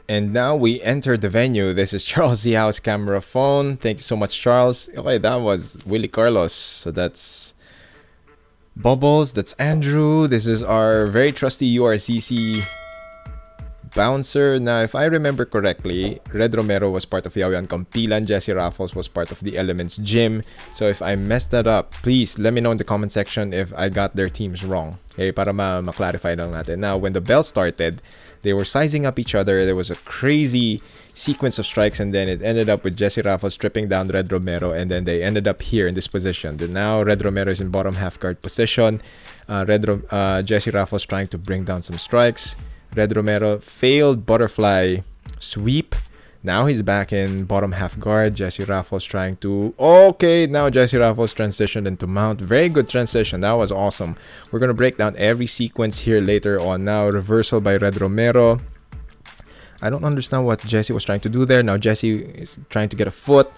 And now we enter the venue. This is Charles Yao's camera phone. Thank you so much, Charles. Okay, that was Willie Carlos. So that's Bubbles. That's Andrew. This is our very trusty URCC bouncer. Now, if I remember correctly, Red Romero was part of Yaoyan Kampilan. Jessie Rafols was part of the Elements Gym. So if I messed that up, please let me know in the comment section if I got their teams wrong. Okay, para ma-clarify lang natin. Now, when the bell started, they were sizing up each other. There was a crazy sequence of strikes, and then it ended up with Jessie Rafols stripping down Red Romero, and then they ended up here in this position. Then now Red Romero is in bottom half guard position. Jessie Rafols trying to bring down some strikes. Red Romero failed butterfly sweep. Now he's back in bottom half guard. Jessie Rafols trying to... Okay, now Jessie Rafols transitioned into mount. Very good transition. That was awesome. We're going to break down every sequence here later on. Now, reversal by Red Romero. I don't understand what Jessie was trying to do there. Now, Jessie is trying to get a foot.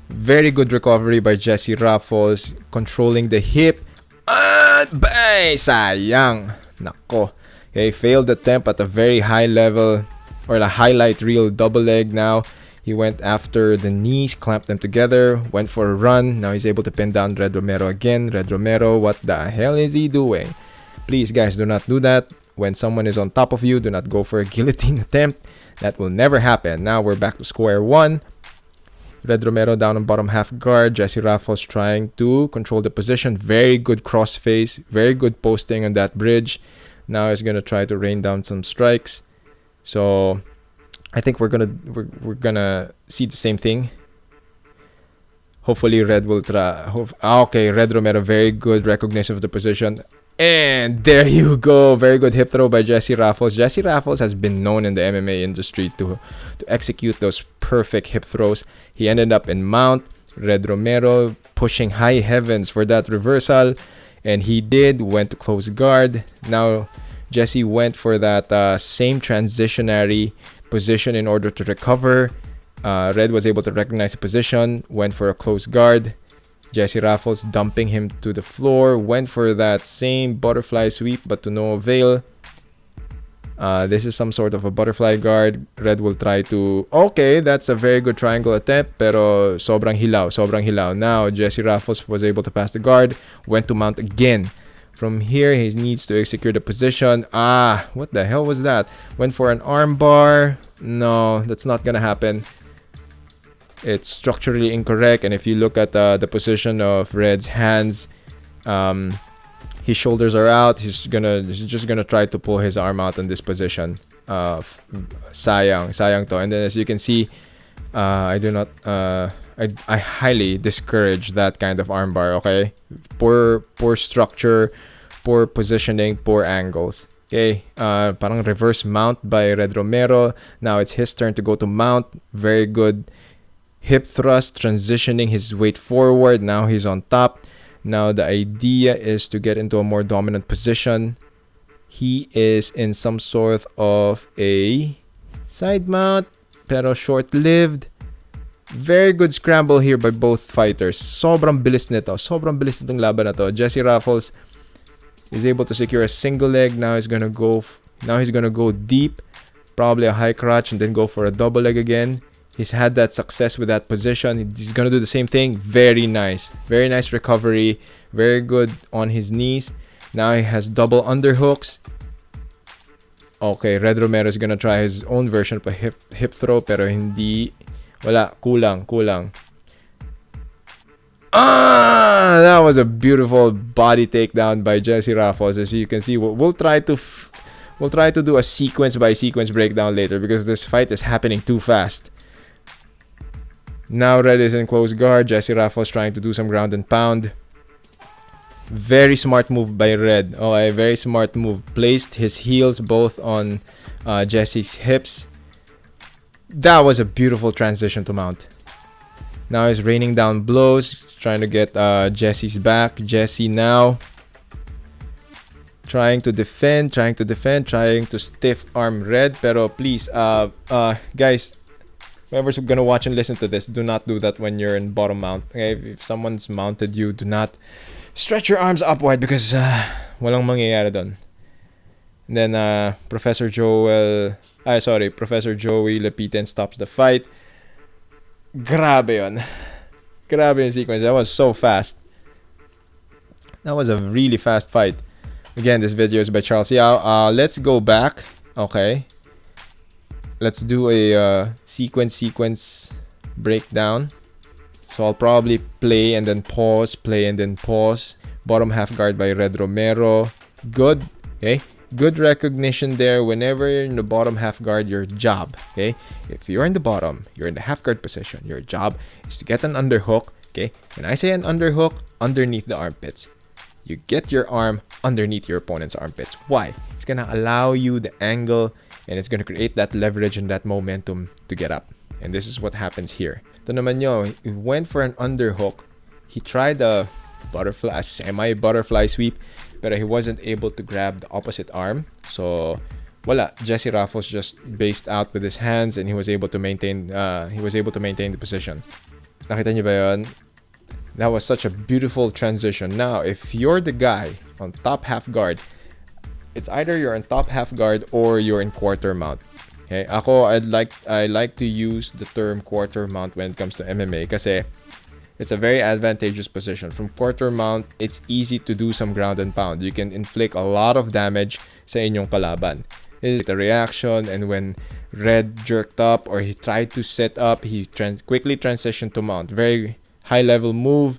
Very good recovery by Jessie Rafols. Controlling the hip. Bay! Sayang. Nako. Okay, failed attempt at a very high level, or a highlight reel double leg. Now he went after the knees, clamped them together, went for a run. Now he's able to pin down Red Romero again. Red Romero, what the hell is he doing? Please, guys, do not do that. When someone is on top of you, do not go for a guillotine attempt. That will never happen. Now we're back to square one. Red Romero down on bottom half guard. Jessie Rafols trying to control the position. Very good cross face. Very good posting on that bridge. Now he's gonna try to rain down some strikes. So I think we're gonna see the same thing. Hopefully Red will try. Okay, Red Romero, very good recognition of the position. And there you go. Very good hip throw by Jessie Rafols. Jessie Rafols has been known in the MMA industry to execute those perfect hip throws. He ended up in mount. Red Romero pushing high heavens for that reversal. And he went to close guard. Now, Jessie went for that same transitionary position in order to recover. Red was able to recognize the position, went for a close guard. Jessie Rafols dumping him to the floor, went for that same butterfly sweep, but to no avail. This is some sort of a butterfly guard. Red will try to... Okay, that's a very good triangle attempt, pero sobrang hilaw. Now, Jessie Rafols was able to pass the guard, went to mount again. From here, he needs to execute the position. What the hell was that? Went for an arm bar. No, that's not gonna happen. It's structurally incorrect, and if you look at the position of Red's hands, his shoulders are out. He's just gonna try to pull his arm out in this position. Sayang to. And then as you can see, I highly discourage that kind of armbar. Okay, poor structure, poor positioning, poor angles. Okay, parang reverse mount by Red Romero. Now it's his turn to go to mount. Very good hip thrust, transitioning his weight forward. Now he's on top. Now the idea is to get into a more dominant position. He is in some sort of a side mount, pero short-lived. Very good scramble here by both fighters. Sobrang bilis nitong laban na to. Jessie Rafols is able to secure a single leg. Now he's gonna go deep, probably a high crotch, and then go for a double leg again. He's had that success with that position. He's going to do the same thing. Very nice. Very nice recovery. Very good on his knees. Now he has double underhooks. Okay, Red Romero is going to try his own version of a hip throw, pero hindi. Wala. Kulang. That was a beautiful body takedown by Jessie Rafols. As you can see, we'll try to do a sequence by sequence breakdown later because this fight is happening too fast. Now Red is in close guard. Jessie Rafols trying to do some ground and pound. Very smart move by Red. A very smart move. Placed his heels both on Jessie's hips. That was a beautiful transition to mount. Now he's raining down blows. Trying to get Jessie's back. Jessie now trying to defend. Trying to stiff arm Red. Pero please, guys, whoever's gonna watch and listen to this, do not do that when you're in bottom mount. Okay, if someone's mounted you, do not stretch your arms upward because walang mangyayari doon. And then Professor Joey Lapitan stops the fight. Grabe yun. Grabe yung sequence. That was so fast. That was a really fast fight. Again, this video is by Charles Yao. Let's go back. Okay. Let's do a sequence breakdown. So I'll probably play and then pause, play and then pause. Bottom half guard by Red Romero. Good. Okay. Good recognition there. Whenever you're in the bottom half guard, your job, okay? If you're in the bottom, you're in the half guard position. Your job is to get an underhook, okay? When I say an underhook, underneath the armpits. You get your arm underneath your opponent's armpits. Why? It's gonna allow you the angle, and it's gonna create that leverage and that momentum to get up. And this is what happens here. Ito naman nyo, he went for an underhook. He tried a semi-butterfly sweep, but he wasn't able to grab the opposite arm. So, wala. Jessie Rafols just based out with his hands, and he was able to maintain. The position. Nakita niyo ba yun? That was such a beautiful transition. Now, if you're the guy on top half guard, it's either you're on top half guard or you're in quarter mount. Okay, I like to use the term quarter mount when it comes to MMA kasi it's a very advantageous position. From quarter mount, it's easy to do some ground and pound. You can inflict a lot of damage sa inyong kalaban. It's a reaction, and when Red jerked up or he tried to set up, he quickly transitioned to mount. Very high level move.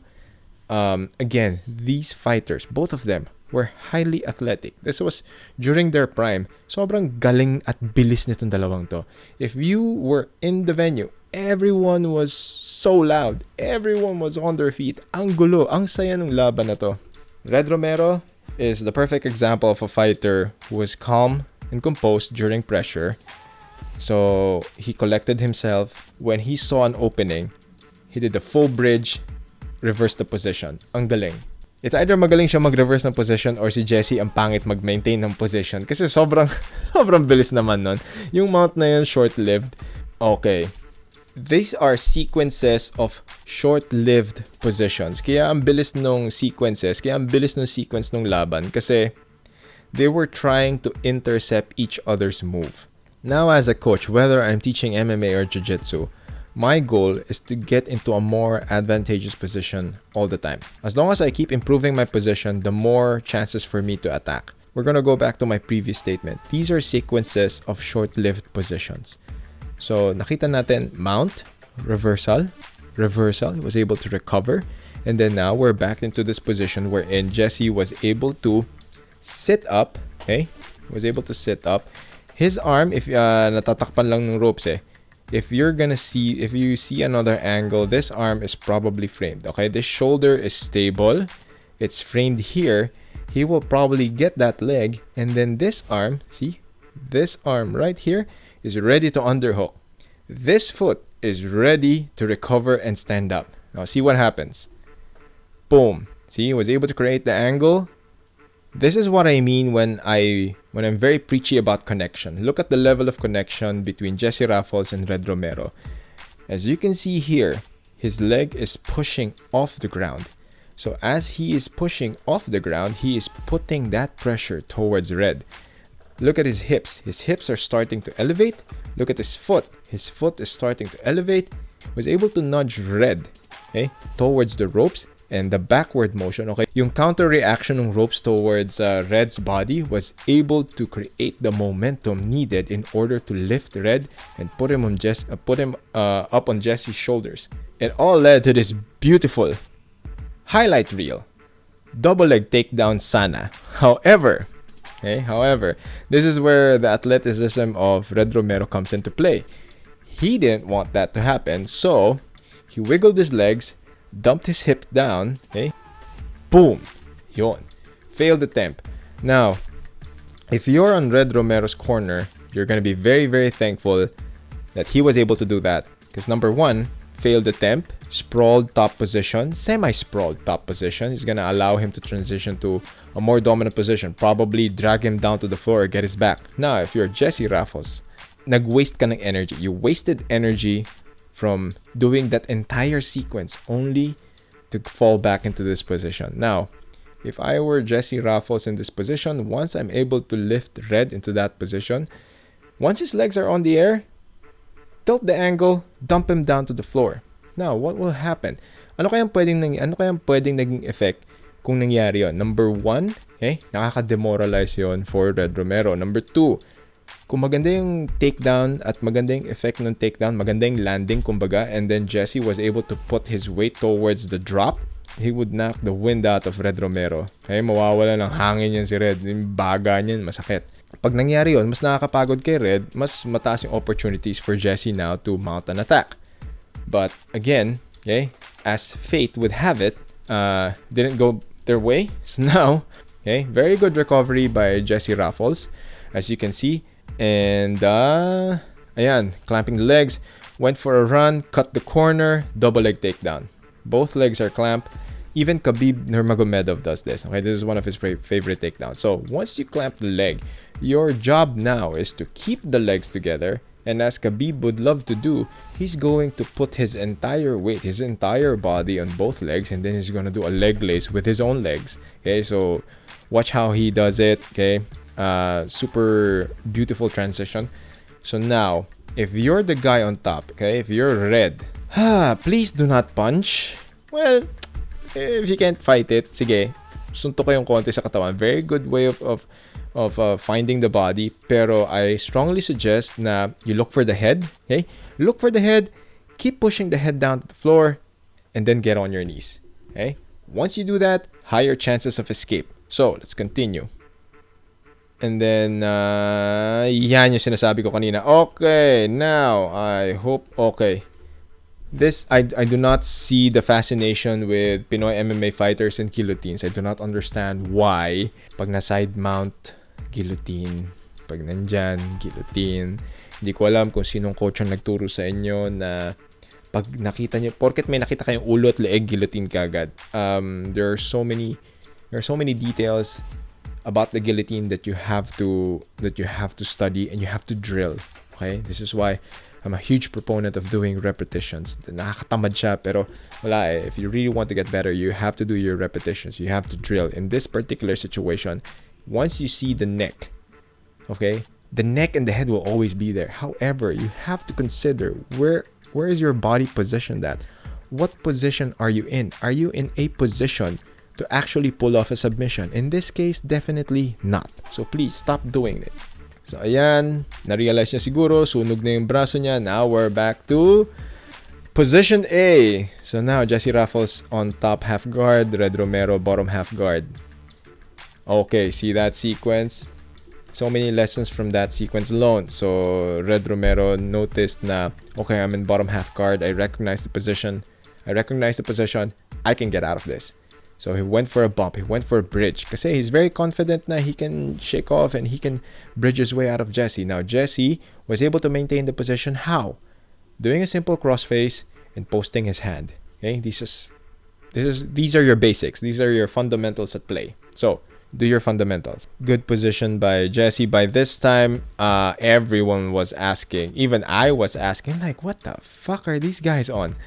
Again, these fighters, both of them, were highly athletic. This was during their prime. Sobrang galing at bilis nitong dalawang to. If you were in the venue, everyone was so loud. Everyone was on their feet. Ang gulo, ang saya ng laban na to. Red Romero is the perfect example of a fighter who was calm and composed during pressure. So he collected himself. When he saw an opening, he did the full bridge, reversed the position. Ang galing. It's either magaling siya mag-reverse ng position or si Jessie ang pangit mag-maintain ng position. Kasi sobrang bilis naman nun. Yung mount na yun, short-lived. Okay. These are sequences of short-lived positions. Kaya ang bilis nung sequence nung laban. Kasi they were trying to intercept each other's move. Now as a coach, whether I'm teaching MMA or Jiu-Jitsu, my goal is to get into a more advantageous position all the time. As long as I keep improving my position, the more chances for me to attack. We're going to go back to my previous statement. These are sequences of short-lived positions. So, nakita natin mount, reversal, he was able to recover. And then now we're back into this position wherein Jessie was able to sit up. Okay? Was able to sit up. His arm, if natatakpan lang ng ropes if you see another angle, this arm is probably framed. Okay, this shoulder is stable. It's framed here. He will probably get that leg, and then this arm, see? This arm right here is ready to underhook. This foot is ready to recover and stand up. Now see what happens. Boom. See, he was able to create the angle. This is what I mean when I'm very preachy about connection. Look at the level of connection between Jessie Rafols and Red Romero. As you can see here, his leg is pushing off the ground. So as he is pushing off the ground, he is putting that pressure towards Red. Look at his hips. His hips are starting to elevate. Look at his foot. His foot is starting to elevate. Was able to nudge Red, okay, towards the ropes. And the backward motion, okay, yung counter reaction ng ropes towards Red's body was able to create the momentum needed in order to lift Red and put him up on Jessie's shoulders. It all led to this beautiful highlight reel, double leg takedown sana. However, this is where the athleticism of Red Romero comes into play. He didn't want that to happen, so he wiggled his legs, dumped his hips down, okay? Boom! Yon. Failed attempt. Now, if you're on Red Romero's corner, you're going to be very, very thankful that he was able to do that. Because number one, failed attempt, sprawled top position, semi-sprawled top position is going to allow him to transition to a more dominant position. Probably drag him down to the floor or get his back. Now, if you're Jessie Rafols, nag-waste ka ng energy. You wasted energy from doing that entire sequence only to fall back into this position. Now, if I were Jessie Rafols in this position, once I'm able to lift Red into that position, once his legs are on the air, tilt the angle, dump him down to the floor. Now, what will happen? Ano kayang pwedeng naging effect kung nangyari yon? Number 1, okay, nakaka-demoralize yon for Red Romero. Number 2, kung maganda yung takedown at maganda yung effect ng takedown, maganda yung landing, kumbaga, and then Jessie was able to put his weight towards the drop, he would knock the wind out of Red Romero. Okay, mawawala ng hangin yan si Red. Yung baga niyan, masakit. Pag nangyari yon, mas nakakapagod kay Red, mas mataas yung opportunities for Jessie now to mount an attack. But again, okay, as fate would have it, didn't go their way. So now, okay, very good recovery by Jessie Rafols, as you can see. And ayan, clamping the legs, went for a run, cut the corner, double leg takedown. Both legs are clamped. Even Khabib Nurmagomedov does this. Okay, this is one of his favorite takedowns. So once you clamp the leg, your job now is to keep the legs together. And as Khabib would love to do, he's going to put his entire weight, his entire body on both legs, and then he's going to do a leg lace with his own legs. Okay, so watch how he does it. Okay, super beautiful transition. So now, if you're the guy on top, okay, if you're Red, please do not punch. Well, if you can't fight it, sige, suntok kayong konti sa katawan. Very good way of finding the body. Pero I strongly suggest na you look for the head. Okay, look for the head. Keep pushing the head down to the floor, and then get on your knees. Okay, once you do that, higher chances of escape. So let's continue. And then, yan yung sinasabi ko kanina. Okay, now, I hope, okay. This, I do not see the fascination with Pinoy MMA fighters and guillotines. I do not understand why. Pag na-side mount, guillotine. Pag nandyan, guillotine. Hindi ko alam kung sinong coach ang nagturo sa inyo na pag nakita nyo, porket may nakita kayong ulo at leeg, guillotine kagad. There are so many details about the guillotine that you have to study and you have to drill. Okay, this is why I'm a huge proponent of doing repetitions. Nakakatamad siya, pero wala eh. If you really want to get better, you have to do your repetitions. You have to drill. In this particular situation, once you see the neck, okay, the neck and the head will always be there. However, you have to consider where is your body positioned at? What position are you in? Are you in a position to actually pull off a submission? In this case, definitely not. So please stop doing it. So ayan, na-realize niya siguro, sunog na yung braso niya. Now we're back to position A. So now Jessie Rafols on top half guard, Red Romero bottom half guard. Okay, see that sequence? So many lessons from that sequence alone. So Red Romero noticed na, okay, I'm in bottom half guard. I recognize the position. I can get out of this. So he went for a bump. He went for a bridge. Kasi he's very confident na he can shake off and he can bridge his way out of Jessie. Now Jessie was able to maintain the position. How? Doing a simple crossface and posting his hand. Okay, these are your basics. These are your fundamentals at play. So do your fundamentals. Good position by Jessie. By this time, everyone was asking. Even I was asking, like, what the fuck are these guys on?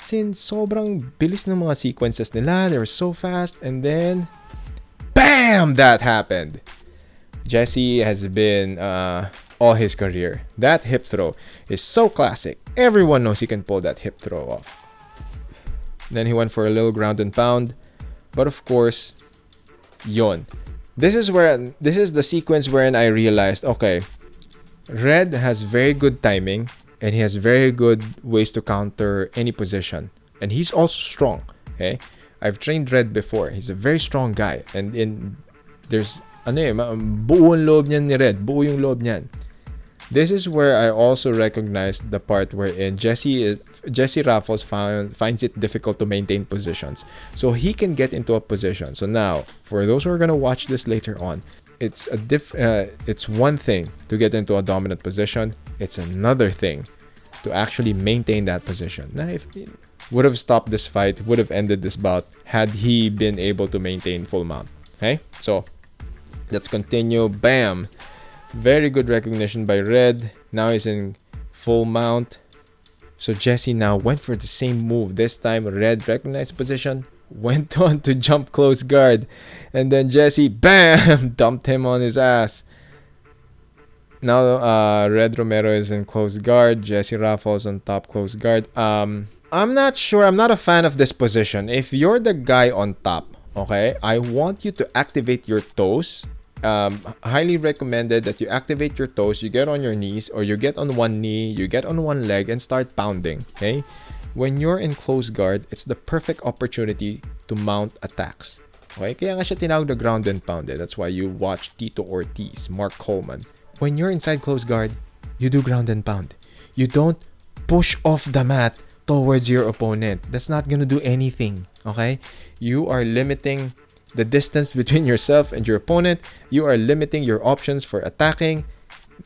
Since sobrang bilis ng mga sequences nila, they were so fast, and then BAM! That happened. Jessie has been all his career. That hip throw is so classic. Everyone knows he can pull that hip throw off. Then he went for a little ground and pound, but of course, yon. This is the sequence wherein I realized, okay, Red has very good timing. And he has very good ways to counter any position. And he's also strong. Okay? I've trained Red before. He's a very strong guy. And there's buo ang loob niyan ni Red. Buo yung loob niyan. This is where I also recognize the part wherein Jessie Rafols finds it difficult to maintain positions. So he can get into a position. So now, for those who are gonna watch this later on, it's one thing to get into a dominant position. It's another thing to actually maintain that position. Now, if he would have stopped this fight, would have ended this bout had he been able to maintain full mount. Okay, so let's continue. Bam! Very good recognition by Red. Now he's in full mount. So Jessie now went for the same move. This time, Red recognized the position, went on to jump close guard. And then Jessie, bam, dumped him on his ass. Now, Red Romero is in close guard. Jessie Rafols on top close guard. I'm not sure. I'm not a fan of this position. If you're the guy on top, okay, I want you to activate your toes. Highly recommended that you activate your toes. You get on your knees, or you get on one knee, you get on one leg, and start pounding. Okay, when you're in close guard, it's the perfect opportunity to mount attacks. Okay, kaya nga siya tinawag na ground and pound. That's why you watch Tito Ortiz, Mark Coleman. When you're inside close guard, you do ground and pound. You don't push off the mat towards your opponent. That's not gonna do anything. Okay, you are limiting the distance between yourself and your opponent. You are limiting your options for attacking.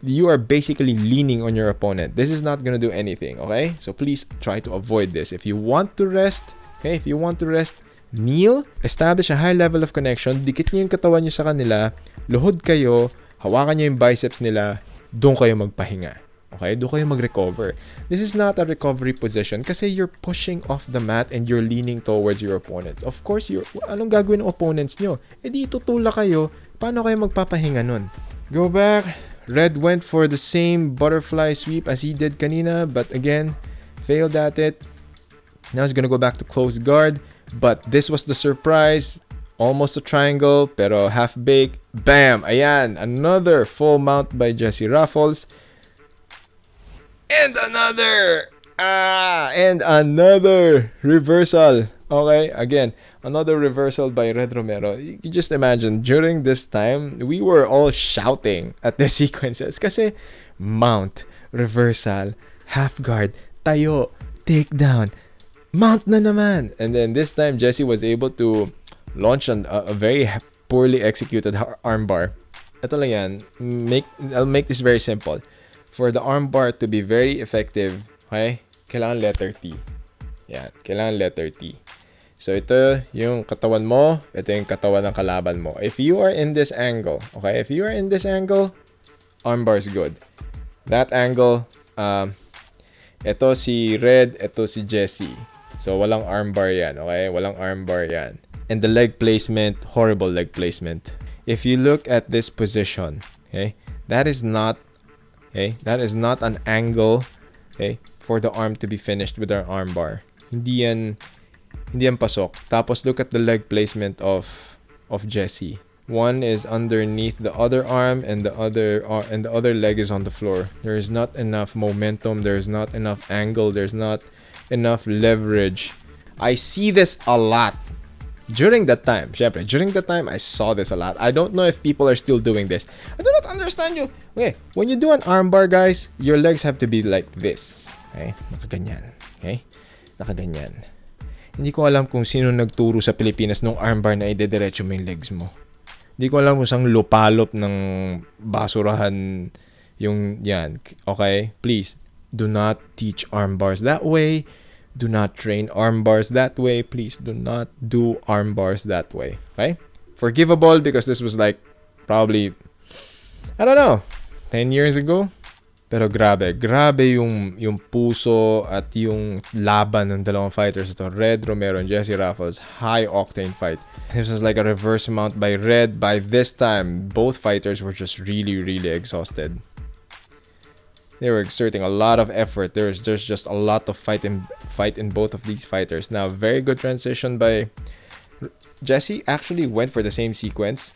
You are basically leaning on your opponent. This is not gonna do anything, okay? So please try to avoid this. If you want to rest, okay? If you want to rest, kneel, establish a high level of connection, dikit niyo yung katawan niyo sa kanila, luhod kayo, hawakan niyo yung biceps nila, doon kayo magpahinga. Okay? Doon kayo mag-recover. This is not a recovery position kasi you're pushing off the mat and you're leaning towards your opponent. Of course, anong gagawin ng opponents nyo? Di tutula kayo. Paano kayo magpapahinga nun? Go back. Red went for the same butterfly sweep as he did kanina, but again, failed at it. Now he's gonna go back to close guard, but this was the surprise. Almost a triangle, pero half-baked. Bam! Ayan! Another full mount by Jessie Rafols. And another reversal. Okay, again, another reversal by Red Romero. You just imagine, during this time, we were all shouting at the sequences kasi mount, reversal, half guard, tayo, takedown, mount na naman. And then this time, Jessie was able to launch a very poorly executed armbar. Ito lang yan. I'll make this very simple. For the armbar to be very effective, okay, kailangan letter T. Yan, kailangan letter T. So, ito yung katawan mo, ito yung katawan ng kalaban mo. If you are in this angle, okay, if you are in this angle, armbar is good. That angle, ito si Red, ito si Jessie. So, walang armbar yan, okay? Walang armbar yan. And the leg placement, horrible leg placement. If you look at this position, okay, that is not an angle, okay, for the arm to be finished with our armbar. Hindi yan pasok. Tapos look at the leg placement of Jessie. One is underneath the other arm, and the other leg is on the floor. There is not enough momentum. There is not enough angle. There's not enough leverage. I see this a lot. During that time, I saw this a lot. I don't know if people are still doing this. I do not understand you. Okay, when you do an armbar, guys, your legs have to be like this. Okay, nakaganyan. Okay, nakaganyan. Hindi ko alam kung sino nagturo sa Pilipinas nung armbar na idediretso mo yung legs mo. Hindi ko alam kung saan lupalop ng basurahan yung yan. Okay, please do not teach armbars that way. Do not train arm bars that way. Please do not do arm bars that way. Okay? Forgivable because this was like probably, I don't know, 10 years ago. Pero grabe yung puso at yung laban ng dalawang fighters ito. Red Romero and Jessie Rafols. High octane fight. This was like a reverse mount by Red. By this time, both fighters were just really, really exhausted. They were exerting a lot of effort. There's just a lot of fight in both of these fighters. Now, very good transition by Jessie. Actually went for the same sequence.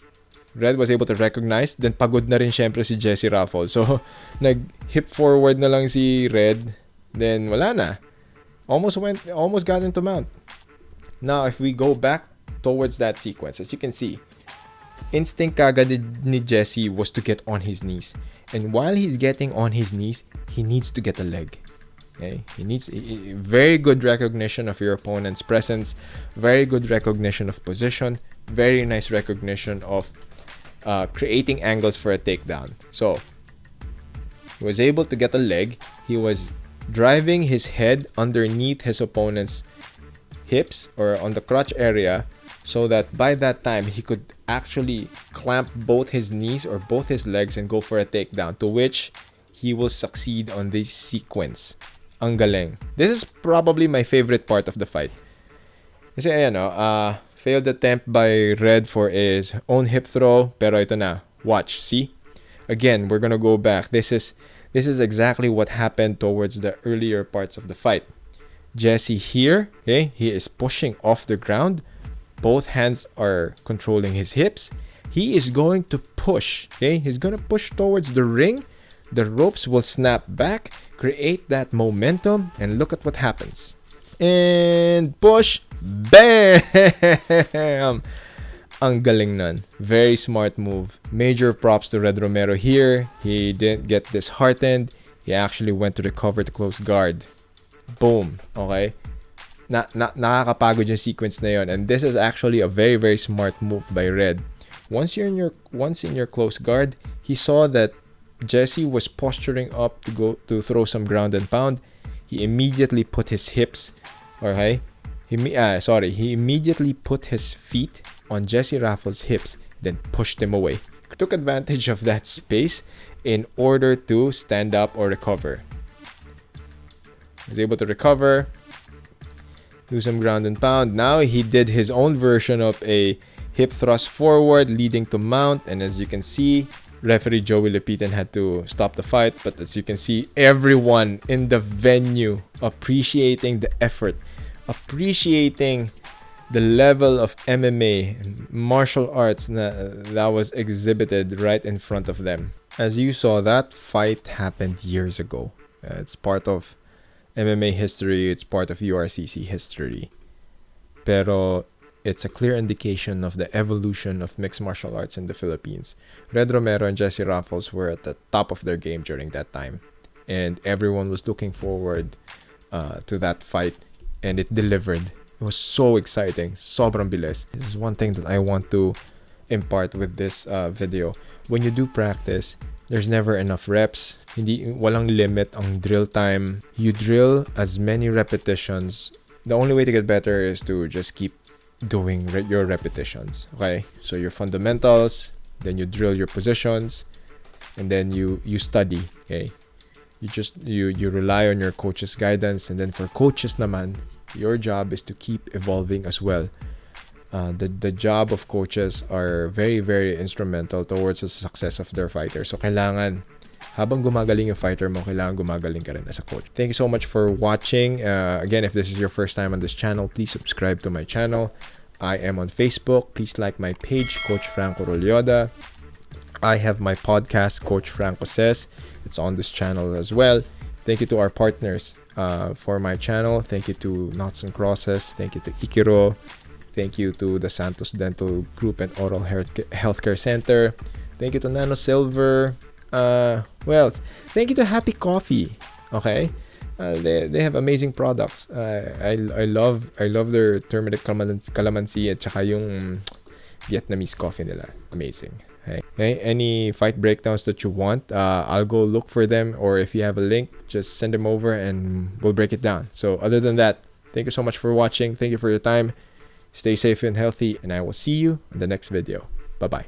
Red was able to recognize. Then pagod na rin syempre si Jessie Rafols. So, nag-hip forward na lang si Red. Then wala na. Almost got into mount. Now, if we go back towards that sequence, as you can see, instinct kagad ni Jessie was to get on his knees. And while he's getting on his knees, he needs to get a leg. Okay? He needs very good recognition of your opponent's presence, very good recognition of position, very nice recognition of creating angles for a takedown. So, he was able to get a leg. He was driving his head underneath his opponent's hips or on the crotch area, so that by that time he could actually clamp both his knees or both his legs and go for a takedown, to which he will succeed on this sequence. Ang galing. This is probably my favorite part of the fight. Kasi ayan, failed attempt by Red for his own hip throw. Pero ito na. Watch. See? Again, we're gonna go back. This is exactly what happened towards the earlier parts of the fight. Jessie here, okay, he is pushing off the ground. Both hands are controlling his hips. He is going to push, okay? He's going to push towards the ring. The ropes will snap back, create that momentum, and look at what happens. And push, bam! Ang galing nun. Very smart move. Major props to Red Romero here. He didn't get disheartened. He actually went to the cover to close guard. Boom. Okay? Nakakapagod yung sequence na yun. And this is actually a very, very smart move by Red. Once in your close guard, he saw that Jessie was posturing up to throw some ground and pound. He immediately put his hips, okay? He immediately put his feet on Jessie Rafols' hips, then pushed him away. Took advantage of that space in order to stand up or recover. He was able to recover, do some ground and pound. Now he did his own version of a hip thrust forward leading to mount, and as you can see, referee Joey Lepitan had to stop the fight. But as you can see, everyone in the venue appreciating the effort, appreciating the level of MMA and martial arts that was exhibited right in front of them. As you saw, that fight happened years ago. It's part of MMA history. It's part of URCC history. Pero it's a clear indication of the evolution of mixed martial arts in the Philippines. Red Romero and Jessie Rafols were at the top of their game during that time. And everyone was looking forward to that fight. And it delivered. It was so exciting. Sobrang bilis. This is one thing that I want to impart with this video. When you do practice, there's never enough reps. Walang limit ang drill time. You drill as many repetitions. The only way to get better is to just keep doing your repetitions. Okay? So your fundamentals, then you drill your positions, and then you study. Okay? You rely on your coach's guidance, and then for coaches naman, your job is to keep evolving as well. The job of coaches are very, very instrumental towards the success of their fighters. So kailangan, habang gumagaling yung fighter mo, kailangan gumagaling ka rin as a coach. Thank you so much for watching. Again, if this is your first time on this channel, please subscribe to my channel. I am on Facebook. Please like my page, Coach Franco Rulloda. I have my podcast, Coach Franco Says. It's on this channel as well. Thank you to our partners for my channel. Thank you to Knots and Crosses. Thank you to Ikiro. Thank you to the Santos Dental Group and Oral Healthcare Center. Thank you to Nano Silver. Well, thank you to Happy Coffee. Okay, they have amazing products. I love their turmeric calamansi at saka yung Vietnamese coffee nila. Amazing. Okay, any fight breakdowns that you want, I'll go look for them, or if you have a link, just send them over and we'll break it down. So other than that, thank you so much for watching. Thank you for your time. Stay safe and healthy, and I will see you in the next video. Bye-bye.